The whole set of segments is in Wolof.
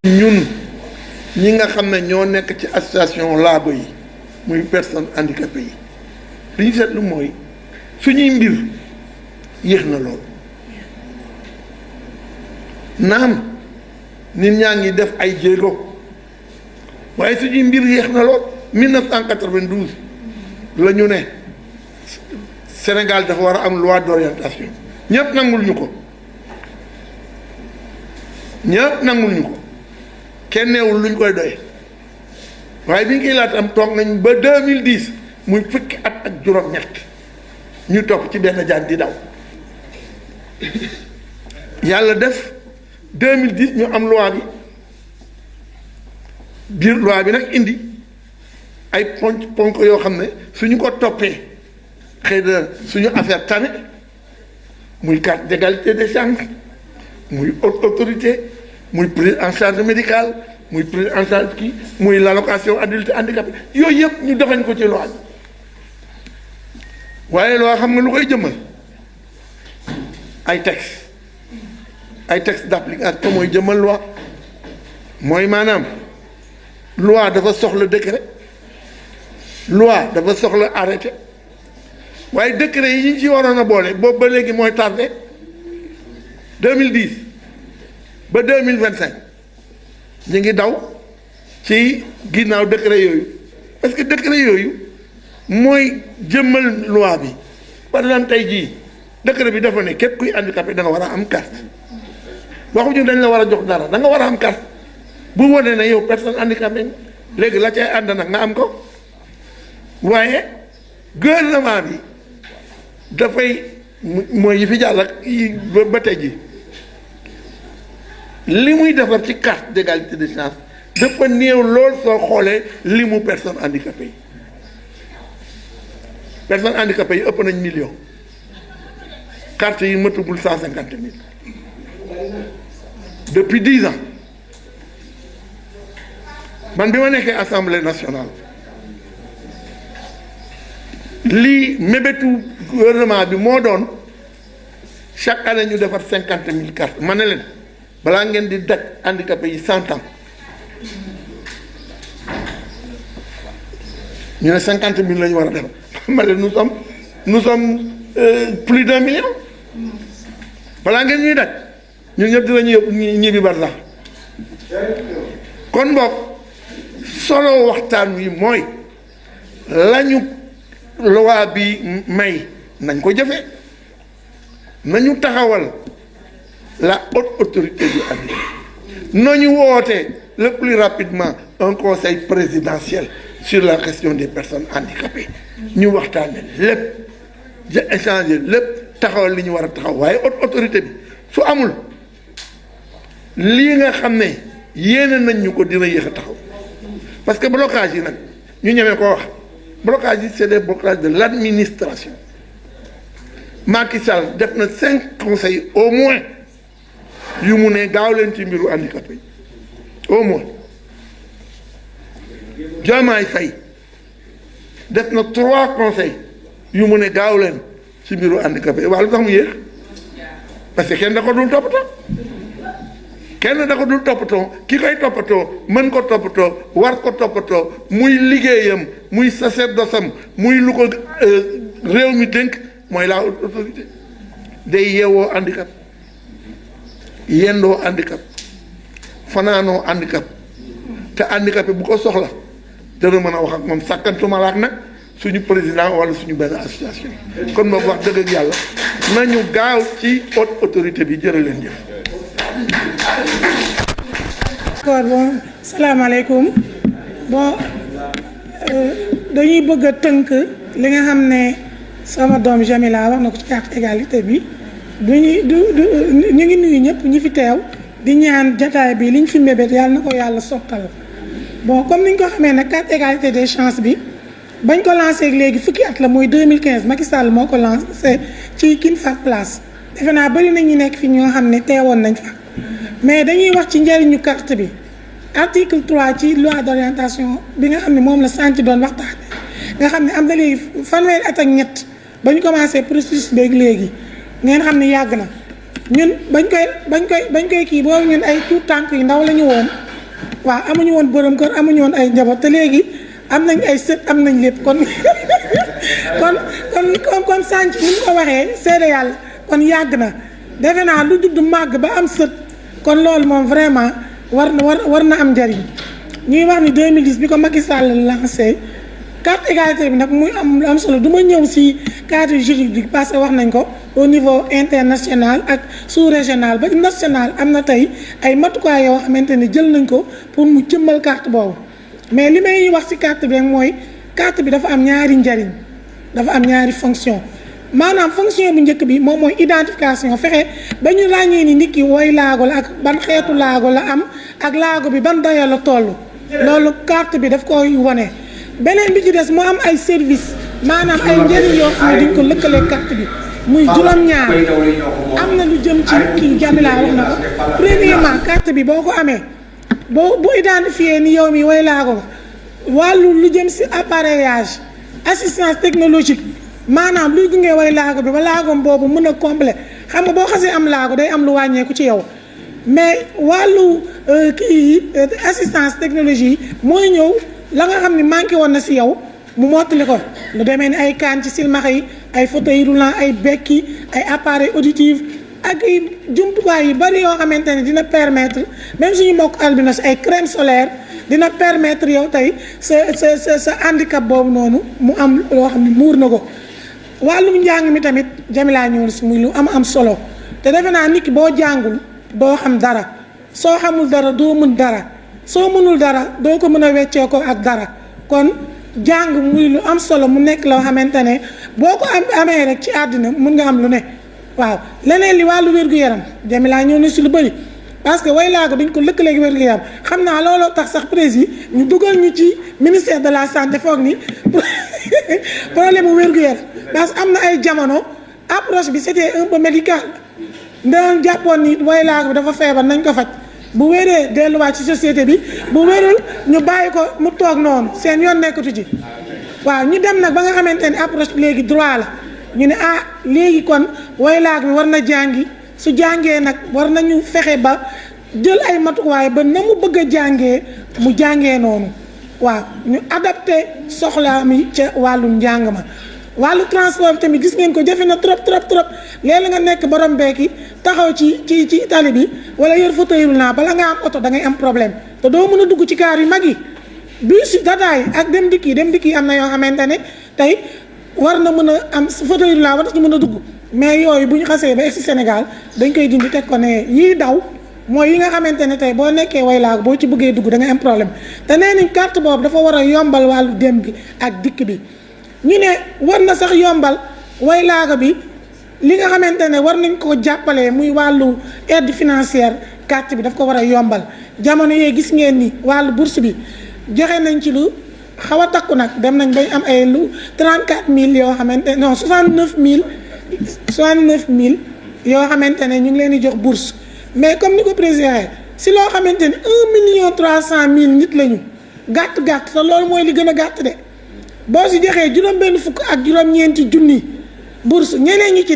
ñun ñi nga xam ne ñoo nekk ci association laago yi muy personnes handicapées yi li ñu seetlu mooy suñuy mbir yéex na lool naam nit ñaa ngi def ay jéego waaye suñuy mbir yéex na lool 1992 la ñu ne Sénégal dafa war a am loi d'orientation ñëpp nangul ñu ko kenn neewul luñ koy doy waaye bi ñu koy laata am toog nañ ba 2010 muy fukki at ak juróom-ñett ñu topp ci benn jaan di daw yàlla def 2010 ñu am loi bi biir loi bi nag indi ay ponk yoo xam ne suñu ko toppee xëy na suñu affaire tane muy carte d'égalité des chances muy haute autorité muy prise en charge médicale muy prise en charge kii muy l'allocation adulte handicapé yooyu yëpp ñu doxañ ko ci loi bi waaye loo xam nga lu koy jëmmal ay texte d'application mooy jëmmal loi mooy maanaam loi dafa soxla décret loi dafa soxla arrêté waaye décret yi ñu ci waroon a boole boobu ba léegi mooy tardé 2010 ba 2025 ñu ngi daw ci ginnaaw décret yooyu parce que décret yooyu mooy jëmmal loi bi par exemple tey jii décret bi dafa ne képp kuy handicapé da nga war a am carte waxuñu dañ la war a jox dara da nga war a am carte bu wane ne yow personne handicapée léegi la cay ànd nag nga am ko waaye gouvernement bi dafay mooy yi fi jàll ak yi ba tey ji li muy defar ci carte d'égalité des chances dafa néew lool soo xoolee li mu personne handicapée yi personne handicapée yi ëpp nañ million carte yi mëtugul 150 000 depuis 10 ans man bi ma nekkee assemblée nationale lii mébétu gouvernement bi moo doon chaque année ñu defar 50 000 cartes ma ne leen balaa ngeen di daj handicapé yi 100 ans ñu ne 50 000 la ñu war a defar ma ne nous sommes plus d'1 million balaa ngeen ñuy daj ñun ñëpp dinañu yóbbu ñibbi bar sax kon boog solo waxtaan wi mooy lañu loi bi may nañ ko jëfe nañu taxawal la haute autorité du handicap nañu woote le plus rapidement un conseil présidentiel sur la question des personnes handicapées ñu waxtaane lépp échanger lépp taxawal li ñu war a taxaw waaye haute autorité bi su amul lii nga xam ne yéene nañ ñu ko dina yéex a taxaw parce que blocage yi nag ñu ñemee ko wax blocage yi c'est des blocages de l'administration Macky Sall def na 5 conseils au moins yu mu ne gaaw leen ci mbiru handicapé au moins Diomaye Faye def na 3 conseils yu mu ne gaaw leen ci mbiru handicapé waaw lu tax mu yéex parce que kenn da ko dul toppatoo ki koy toppatoo mën ko toppatoo war ko toppatoo muy liggéeyam muy sacerdosam muy lu ko réew mi dénk mooy la autorité day yeewoo handicap yendoo handicap fanaanoo handicap te handicapé bu ko soxla dana mën a wax ak moom sàkkantuma laak nag suñu président wala suñu benn association kon moom wax dëgg ak yàlla nañu gaaw ci haute autorité bi jërë leen jëf. d'accord bon salaamaaleykum bon dañuy bëgg a tënk li nga xam ne sama doom Jamila wax na ko ci carte égalité bi ñu ngi nuyu ñëpp ñi fi teew di ñaan jataay bi liñ fi mbébét yàlla na ko yàlla sottal bon comme niñ ko xamee nag carte égalité des chances bi bañ ko lancé léegi fukki at la mooy 2015 Macky Sall moo ko lancé ci King Fahd Palace defe naa bëri na ñu nekk fi ñoo xam ne teewoon nañ fa mais dañuy wax ci njëriñu carte bi article 3 ci loi d'orientation bi nga xam ne moom la sànc doon waxtaane nga xam ne am na léegi fanweeri at ak ñett ba ñu commencé processus beeg léegi ngeen xam ne yàgg na ñun bañ koy kii boobu ñun ay tout tànk yu ndaw la ñu woon waaw amuñu woon borom kër amuñu woon ay njaboot te léegi am nañ ay sët am nañ lépp kon kon sànq ni mu ko waxee seede yàlla kon yàgg na defe naa lu judd màgg ba am sët kon loolu moom vraiment war na am njariñ ñuy wax ni 2010 bi ko Macky Sall lancé carte égalité bi nag muy am solo du ma ñëw si cadre juridique parce que wax nañ ko au niveau international ak sous régional ba national am na tey ay matukaay yoo xamante ne jël nañ ko pour mu jëmmal carte boobu mais li may wax si carte bi rek mooy carte bi dafa am ñaari njariñ dafa am ñaari fonction maanaam fonction bu njëkk bi moom mooy identification fexe ba ñu ràññee ni nit ki woy laago la ak ban xeetu laago la am ak laago bi ban dayo la toll loolu carte bi daf koy wane. beneen bi ci des mu am ay service maanaam ay njëriñ yoo xam ne dañ ko lëkkalee carte bi muy juróom-ñaar am na lu jëm ci kii Jamila wax na ko premièrement carte bi boo ko amee bu identifié ni yow mi woy laago nga wàllu lu jëm si appareillage assistance technologique maanaam luy gunge way laago bi ba laagoom boobu mën a complet xam nga boo xasee am laago day am lu wàññeeku ci yow mais wàllu assistance technologie mooy ñëw la nga xam ne manqué woon na si yow mu mottali ko lu demee ni ay kaan ci silmaxa yi ay fauteuil roulant ay bekki ay appareil auditif ak ay jumtukaay yu bari yoo xamante ne dina permettre même suñu mbokk albinos ay crème solaire dina permettre yow tey sa handicap boobu noonu mu am loo xam ne muur na ko wàllum njàng mi tamit Jamila ñëw si muy lu am solo te defe naa nit ki boo jàngul doo xam dara soo xamul dara doo mën dara soo mënul dara doo ko mën a weccee ko ak dara kon jàng muy lu am solo mu nekk loo xamante ne boo ko amee rek ci àddina mun nga am lu ne waaw leneen li wàllu wér-gu-yaram Jamila ñëw na si lu bëri parce que way laago dañ ko lëkkaleegi wér-gu-yaram xam naa looloo tax sax président ñu dugal ñu ci ministère de la santé foog ni problème mu wér-gu-yaram parce que am na ay jamono approche bi c'était un peu médical ndoon jàppoon ni way laago bi dafa feebar nañ ko faj bu wéree delluwaat ci société bi bu wérul ñu bàyyi ko mu toog noonu seen yoon nekkatu ci waaw ñu dem nag ba nga xamante ne approche bi léegi droit la ñu ne léegi kon way laago bi war na jàngi su jàngee nag war nañu fexe ba jël ay matuwaay ba na mu bëgg a jàngee mu jàngee noonu waaw ñu adapté soxlaa mi ca wàllum njàng ma wàllu transport tamit gis ngeen ko jafe na trop léeg-léeg nga nekk borom beeki taxaw ci tali bi wala yor fauteuil roulant bala nga am oto da ngay am problème te doo mën a dugg ci kaar yu mag yi bus dataay ak dem dikk yi am na yoo xamante ne tey war na mën a am fauteuil roulant war na ci mën a dugg mais yooyu bu ñu xasee ba egg si Sénégal dañ koy dindi teg ko ne yii daw mooy yi nga xamante ne tey boo nekkee way laago boo ci bëggee dugg da ngay am problème te nee nañ carte boobu dafa war a yombal wàllu dem bi ak dikk bi ñu ne war na sax yombal way laago bi li nga xamante ne war nañ ko jàppalee muy wàllu aide financière carte bi daf ko war a yombal jamono yee gis ngeen ni wàllu bourse bi joxe nañ ci lu xaw a takku nag dem nañ bay am ay lu 34000 yoo xamante non 69000 yoo xamante ne ñu ngi leen di jox bourse mais comme ni ko président si loo xamante ne 1,3 million nit lañu gàtt te loolu mooy li gën a gàtt de boo si joxee juróom-benn fukk ak juróom-ñeenti junni bourse ñeneen ñi ci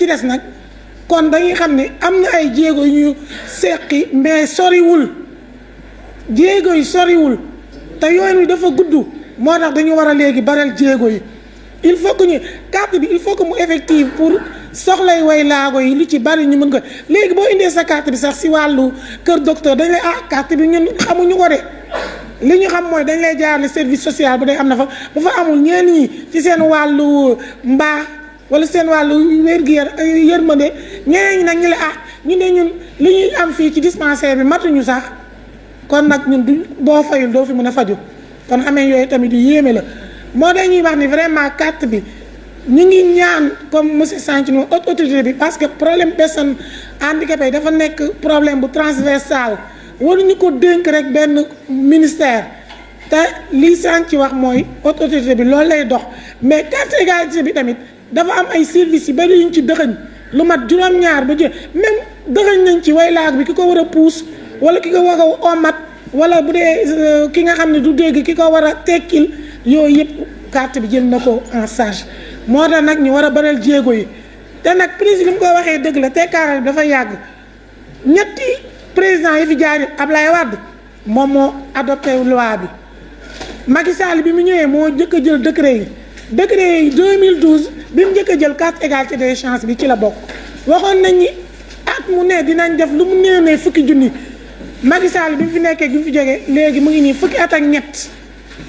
des nag kon dañuy xam ne am na ay jéego yu ñu seqi mais soriwul jéego yi soriwul te yoon wi dafa gudd moo tax dañu war a léegi baral jéego yi il faut que ñu carte bi il faut que mu effective pour soxlay way laago yi lu ci bari ñu mën ko léegi boo indee sa carte bi sax si wàllu kër docteur dañ lay carte bi ñun xamuñu ko de li ñu xam mooy dañ lay jaarale service social bu dee am na fa bu fa amul ñeen ñi ci seen wàllu mbaax wala seen wàllu yërmande ñeneen ñi nag ñu la ñu ne ñun li ñuy am fii ci dispensaire bi matuñu sax kon nag ñun du boo fayul doo fi mën a faju kon xamee yooyu tamit yu yéeme la moo dañuy wax ni vraiment carte bi ñu ngi ñaan comme monsieur Santhie no autorité bi parce que problème personne handicapée dafa nekk problème bu transversal waruñu ko dénk rek benn ministère te lii Santhie wax mooy autorité bi loolu lay dox mais carte égalité bi tamit dafa am ay services yu bari yuñ ci dëxëñ lu mat juróom-ñaar ba jë même dëxëñ nañ ci way laag bi ki ko war a puus wala ki ko war a omat wala bu dee ki nga xam ne du dégg ki ko war a tekkil yooyu yëpp carte bi jël na ko en charge moo tax nag ñu war a baral jéego yi te nag président li mu ko waxee dëgg la tekkaaral bi dafa yàgg ñetti président yi fi jaar Ablaye Wade moom moo adopté loi bi Macky Sall bi mu ñëwee moo njëkk a jël décret yi 2012 bi mu njëkk a jël carte égalité des chances bi ci la bokk waxoon nañ ni at mu ne dinañ def lu mu néewee fukki junni Macky Sall bi mu fi nekkee bi mu fi jógee léegi mu ngi nii fukki at ak ñett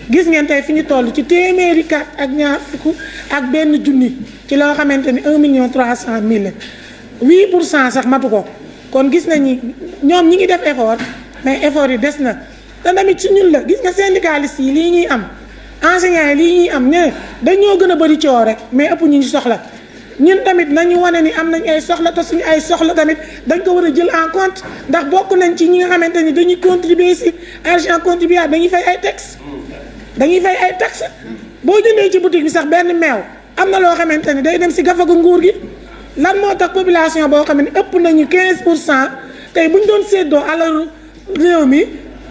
gis ngeen tey fi ñu toll ci téeméeri carte ak ñaar fukk ak benn junni ci loo xamante ni 1,3 million 8% sax matu ko kon gis nañ ni ñoom ñi ngi def effort mais effort yi des na te tamit ci ñun la gis nga syndicalistes yi lii ñuy am enseignants yi lii ñuy am ñe dañoo gën a bëri coow rek mais ëpp ñu soxla ñun tamit nañu wane ni am nañ ay soxla te suñu ay soxla tamit dañ ko war a jël en compte ndax bokk nañ ci ñi nga xamante ni dañuy contribuer si argent contribuable dañuy fay ay taxes boo jëndee ci boutique bi sax benn meew am na loo xamante ni day dem si gafagu nguur gi lan moo tax population boo xam ne ëpp nañu 15% tey bu ñu doon séddoo alalu réew mi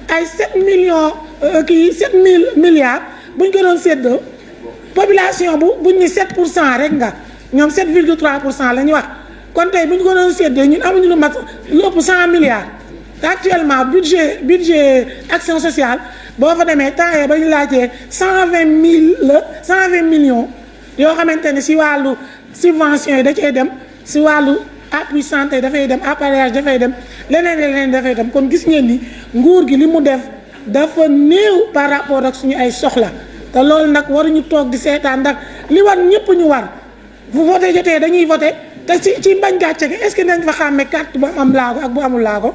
ay 7 millions 7 milliards bu ñu ko doon séddoo population buñ ni 7% rek nga ñoom 7,3% la ñu wax kon tey bu ñu ko doon séddoo ñun amuñu lu mat lu ëpp 100 milliards te actuellement budget action sociale boo fa demee temps yii ba ñu laajtee 120 millions yoo xamante ne si wàllu subvention yi da cay dem si wàllu appui santé dafay dem appareillage dafay dem leneen dafay dem kon gis ngeen ni nguur gi li mu def dafa néew par rapport ak suñu ay soxla te loolu nag waruñu toog di seetaan ndax li war ñëpp ñu war bu voté jotee dañuy voté te ci bañ gàcce gi est-ce que nañ fa xàmme carte bu am laago ak bu amul laago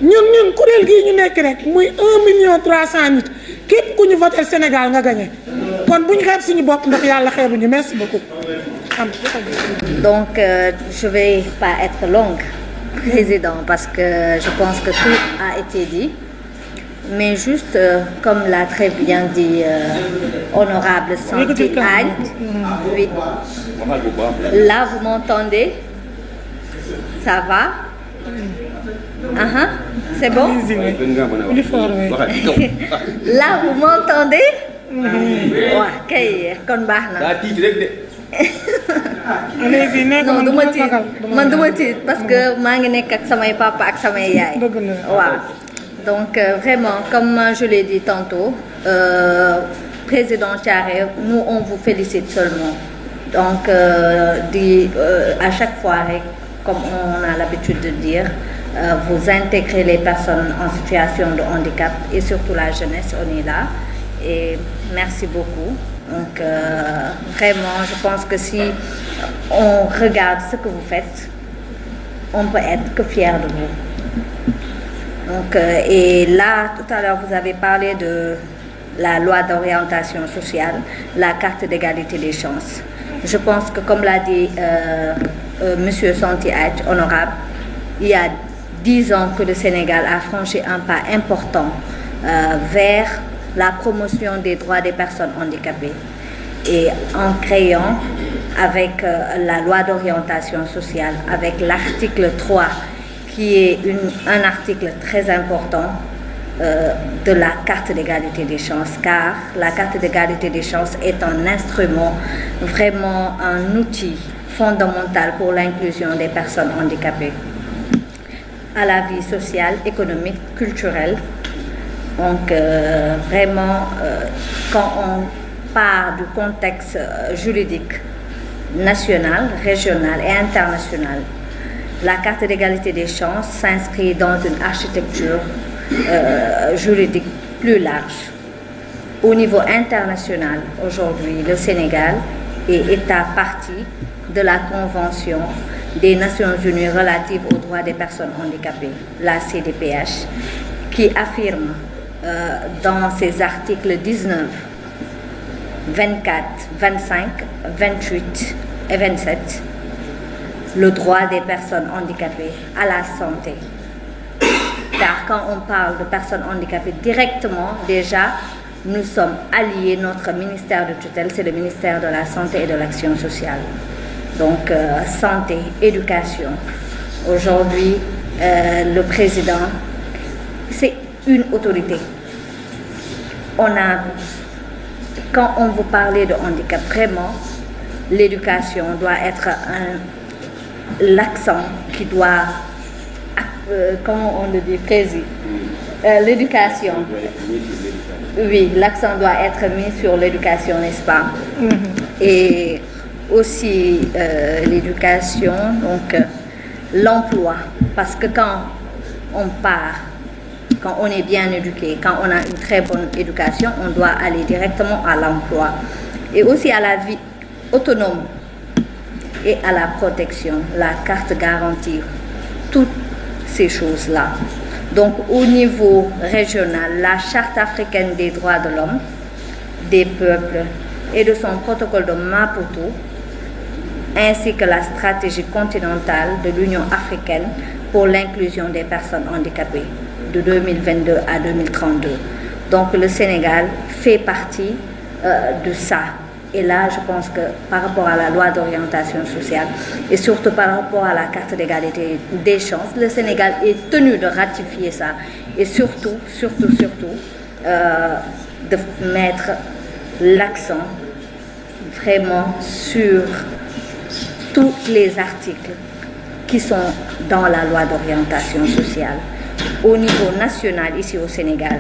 ñun kuréel gii ñu nekk rek muy 1,3 million nit képp ku ñu voté Sénégal nga gagné kon bu ñu xeeb suñu bopp ndax yàlla xeebuñu merci beaucoup. Donc je vais pas être longue, Président, parce que je pense que tout a été dit. Mais juste, comme l'a très bien dit Honorable Santy Agne, oui. Là, vous m'entendez? Ça va? C'est bon? Là, vous m'entendez? Ouais, kay kon baax na. Non du ma tiit man du ma tiit parce que maa ngi nekk ak samay papa ak samay yaay. waaw donc vraiment comme je l'ai dit tantôt président Thiaré nous on vous félicite seulement donc à chaque fois rek comme on a l'habitude de dire vous intégrez les personnes en situation de handicap et surtout la jeunesse, on est là et merci beaucoup. Donc vraiment, je pense que si on regarde ce que vous faites, on peut être que fier de vous. Donc et là, tout à l'heure, vous avez parlé de la loi d'orientation sociale, la carte d'égalité des chances. Je pense que comme l'a dit Monsieur Santy Agne, honorable, il y a 10 ans que le Sénégal a franchi un pas important vers la promotion des droits des personnes handicapées et en créant avec la loi d'orientation sociale, avec l'article 3 qui est un article très important de la carte d'égalité des chances, car la carte d'égalité des chances est un instrument, vraiment un outil fondamental pour l'inclusion des personnes handicapées à la vie sociale, économique, culturelle. Donc vraiment, quand on part du contexte juridique national, régional et international, la carte d'égalité des chances s'inscrit dans une architecture juridique plus large. Au niveau international, aujourd'hui, le Sénégal est État partie de la Convention des Nations Unies relative aux droits des personnes handicapées, la CDPH, qui affirme dans ses articles 19, 24, 25, 28 et 27 le droit des personnes handicapées à la santé. Car quand on parle de personnes handicapées directement, déjà, nous sommes alliés, notre ministère de tutelle, c'est le ministère de la Santé et de l'Action sociale. Donc, santé, éducation. Aujourd'hui, le président, c'est une autorité. Quand on veut parler de handicap, vraiment, l'éducation doit être l'accent qui doit comment on le dit, précis. L'éducation. Oui, l'accent doit être mis sur l'éducation, n'est-ce pas? Et aussi l'éducation, donc l'emploi. Parce que quand on est bien éduqué, quand on a une très bonne éducation, on doit aller directement à l'emploi. Et aussi à la vie autonome et à la protection. La carte garantit toutes ces choses-là. Donc au niveau régional, la Charte africaine des droits de l'homme, des peuples et de son protocole de Maputo, ainsi que la stratégie continentale de l'Union africaine pour l'inclusion des personnes handicapées de 2022 à 2032. Donc le Sénégal fait partie de ça. Et là, je pense que par rapport à la loi d'orientation sociale et surtout par rapport à la carte d'égalité des chances, le Sénégal est tenu de ratifier ça et surtout, de mettre l'accent vraiment sur tous les articles qui sont dans la loi d'orientation sociale. Au niveau national, ici au Sénégal,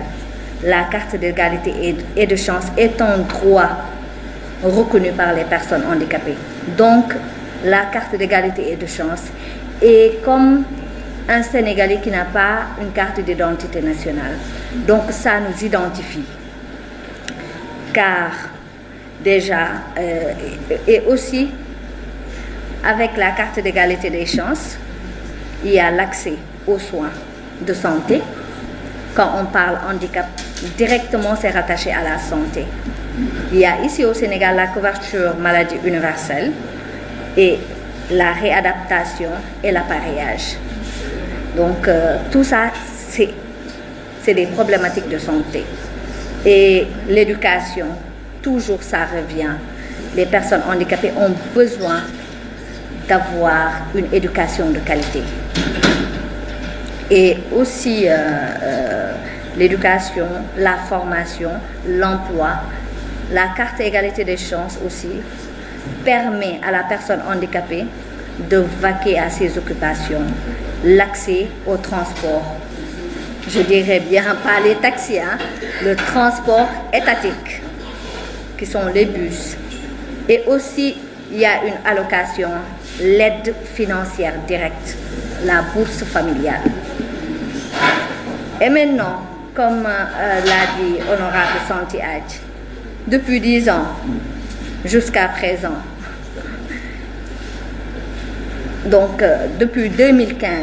la carte d'égalité et de chance est un droit reconnu par les personnes handicapées. Donc, la carte d'égalité et de chance est comme un Sénégalais qui n'a pas une carte d'identité nationale. Donc, ça nous identifie. Car, déjà, et aussi, avec la carte d'égalité des chances, il y a l'accès aux soins de santé. Quand on parle handicap, directement c'est rattaché à la santé. Il y a ici au Sénégal la couverture maladie universelle et la réadaptation et l'appareillage. Donc tout ça, c'est des problématiques de santé. Et l'éducation, toujours ça revient. Les personnes handicapées ont besoin d'avoir une éducation de qualité. Et aussi l'éducation, la formation, l'emploi, la carte égalité des chances aussi permet à la personne handicapée de vaquer à ses occupations, l'accès au transport. Je dirais bien pas les taxis, hein, le transport étatique, qui sont les bus. Et aussi, il y a une allocation, l'aide financière directe, la bourse familiale. Et maintenant, comme l'a dit Honorable Santy Hadj, depuis 10 ans jusqu'à présent, donc depuis 2015,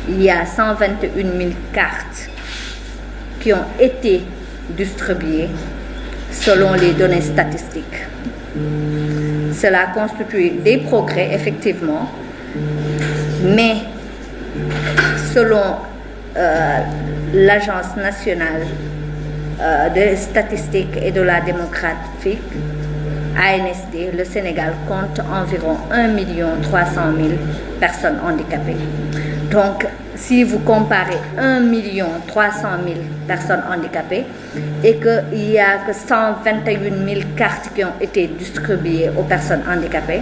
il y a 121 000 cartes qui ont été distribuées selon les données statistiques. Cela constitue des progrès, effectivement, mais selon l'Agence nationale des statistiques et de la démographie, ANSD, le Sénégal compte environ 1 300 000 personnes handicapées. Donc, si vous comparez 1 300 000 personnes handicapées et qu'il n'y a que 121 000 cartes qui ont été distribuées aux personnes handicapées,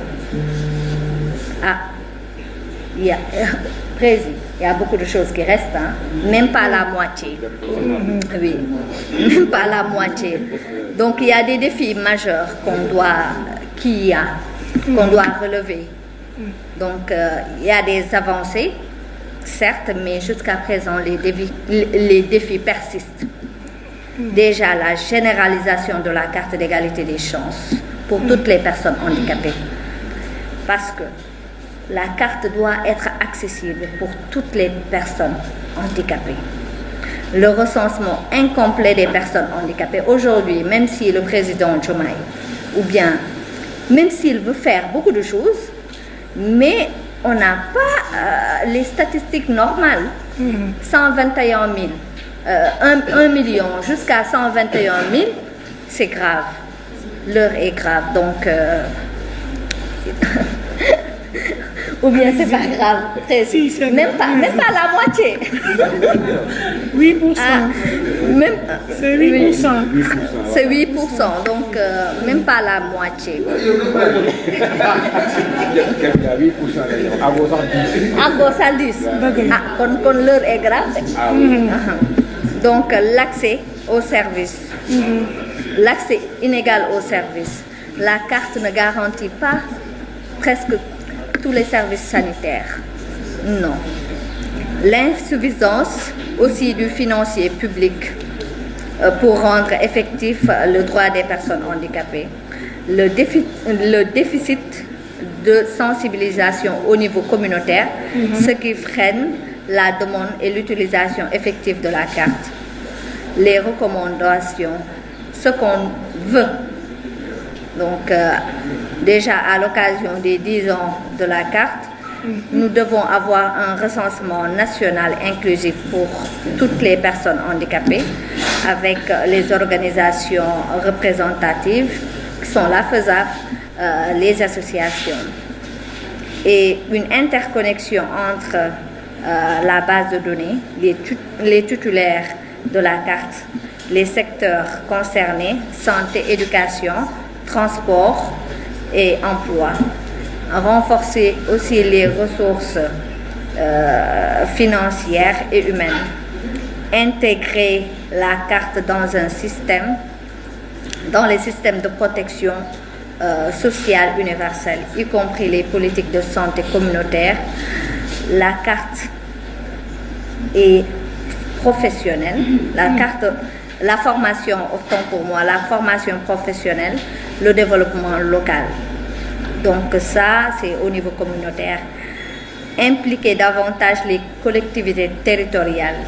il y a beaucoup de choses qui restent, hein? Même pas la moitié. Oui, même pas la moitié. Donc il y a des défis majeurs qu'on doit relever. Donc il y a des avancées, certes, mais jusqu'à présent les défis persistent. Déjà la généralisation de la carte d'égalité des chances pour toutes les personnes handicapées. Parce que la carte doit être accessible pour toutes les personnes handicapées. Le recensement incomplet des personnes handicapées, aujourd'hui, même si le président Diomaye, ou bien, même s'il veut faire beaucoup de choses, mais on n'a pas les statistiques normales. 121 000, 1 million jusqu'à 121 000, c'est grave. L'heure est grave. Donc, Ou bien c'est pas grave, Si, c'est même pas la moitié. 8%. Même, C'est 8%. c'est 8%, donc même pas la moitié. Encore ça 10. Quand l'heure est grave. Donc l'accès au service. L'accès inégal au service. La carte ne garantit pas presque tous les services sanitaires. Non. L'insuffisance aussi du financier public pour rendre effectif le droit des personnes handicapées. Le déficit de sensibilisation au niveau communautaire, ce qui freine la demande et l'utilisation effective de la carte. Les recommandations, ce qu'on veut. Donc, déjà à l'occasion des 10 ans de la carte, nous devons avoir un recensement national inclusif pour toutes les personnes handicapées avec les organisations représentatives qui sont la FESAF, les associations et une interconnexion entre la base de données, les titulaires de la carte, les secteurs concernés, santé, éducation, transport et emploi. Renforcer aussi les ressources financières et humaines. Intégrer la carte dans les systèmes de protection sociale universelle, y compris les politiques de santé communautaire. La carte est professionnelle. La formation, autant pour moi, la formation professionnelle, le développement local. Donc ça, c'est au niveau communautaire. Impliquer davantage les collectivités territoriales,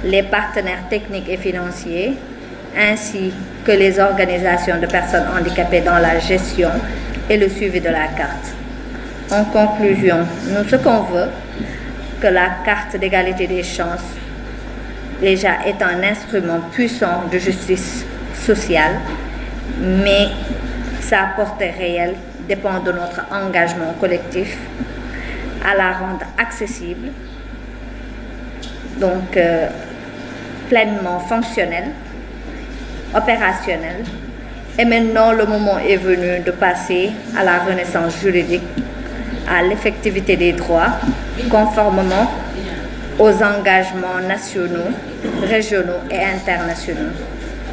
les partenaires techniques et financiers, ainsi que les organisations de personnes handicapées dans la gestion et le suivi de la carte. En conclusion, nous, ce qu'on veut, que la carte d'égalité des chances déjà est un instrument puissant de justice sociale, mais sa portée réelle dépend de notre engagement collectif à la rendre accessible, donc pleinement fonctionnelle, opérationnelle. Et maintenant, le moment est venu de passer à la renaissance juridique, à l'effectivité des droits, conformément aux engagements nationaux, régionaux et internationaux.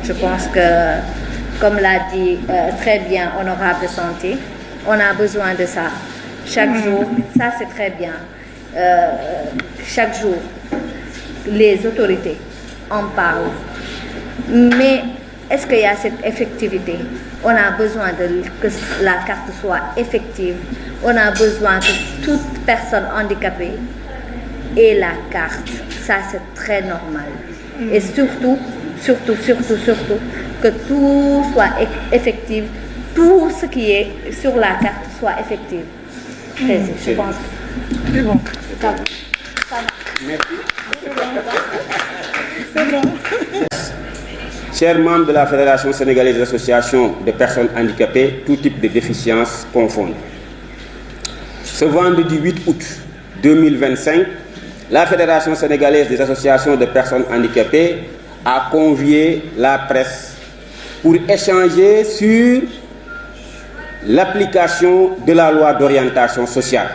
Je pense que, comme l'a dit très bien Honorable Santé, on a besoin de ça. Chaque jour, ça c'est très bien. Chaque jour, les autorités en parlent. Mais est-ce qu'il y a cette effectivité? On a besoin que la carte soit effective. On a besoin que toute personne handicapée ait la carte. Ça c'est très normal. Et surtout, que tout soit effectif. Tout ce qui est sur la carte soit effectif. Je pense. C'est bon. Ça va. Merci. C'est bon. Chers membres de la Fédération sénégalaise des associations de personnes handicapées, tout type de déficience confondue. Ce vendredi 8 août 2025, la Fédération sénégalaise des associations de personnes handicapées a convié la presse pour échanger sur l'application de la loi d'orientation sociale.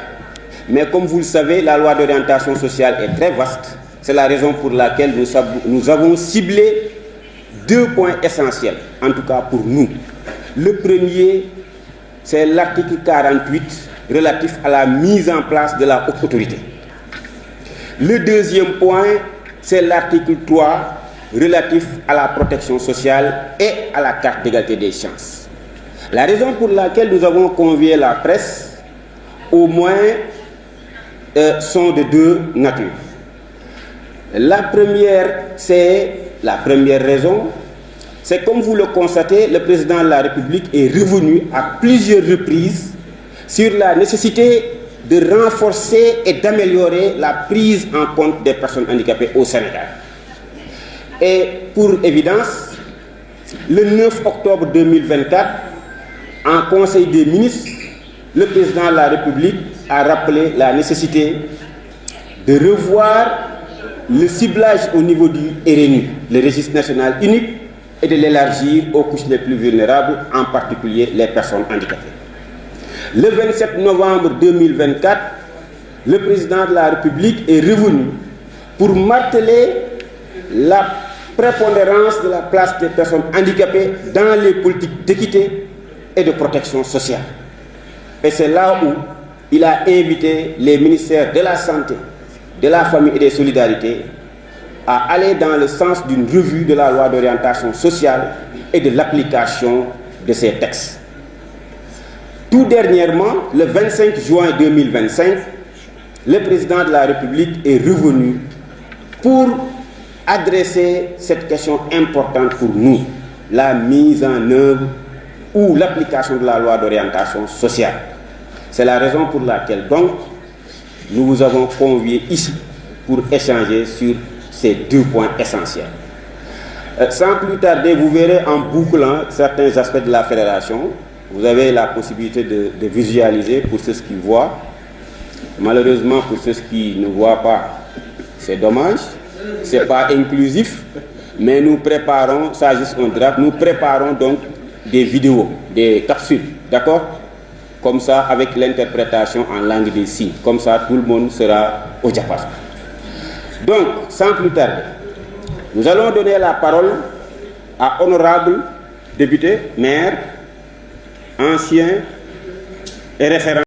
Mais comme vous le savez, la loi d'orientation sociale est très vaste. C'est la raison pour laquelle nous avons ciblé 2 points essentiels, en tout cas pour nous. Le premier, c'est l'article 48 relatif à la mise en place de la haute autorité. Le deuxième point, c'est l'article 3 relatif à la protection sociale et à la carte d'égalité des chances. La raison pour laquelle nous avons convié la presse, au moins, sont de 2 natures. La première raison, c'est comme vous le constatez, le président de la République est revenu à plusieurs reprises sur la nécessité de renforcer et d'améliorer la prise en compte des personnes handicapées au Sénégal. Et pour évidence, le 9 octobre 2024, en Conseil des ministres, le président de la République a rappelé la nécessité de revoir le ciblage au niveau du RNU, le registre national unique, et de l'élargir aux couches les plus vulnérables, en particulier les personnes handicapées. Le 27 novembre 2024, le président de la République est revenu pour marteler la prépondérance de la place des personnes handicapées dans les politiques d'équité et de protection sociale. Et c'est là où il a invité les ministères de la Santé, de la Famille et des Solidarités à aller dans le sens d'une revue de la loi d'orientation sociale et de l'application de ces textes. Tout dernièrement, le 25 juin 2025, le président de la République est revenu pour adresser cette question importante pour nous, la mise en œuvre ou l'application de la loi d'orientation sociale. C'est la raison pour laquelle donc nous vous avons conviés ici pour échanger sur ces deux points essentiels. Sans plus tarder, vous verrez en bouclant certains aspects de la fédération. Vous avez la possibilité de visualiser pour ceux qui voient. Malheureusement, pour ceux qui ne voient pas, c'est dommage. Ce n'est pas inclusif, mais nous préparons, ça juste un draft, nous préparons donc des vidéos, des capsules, d'accord? Comme ça, avec l'interprétation en langue des signes. Comme ça, tout le monde sera au diapason. Donc, sans plus tarder, nous allons donner la parole à honorable député, maire, ancien et référent.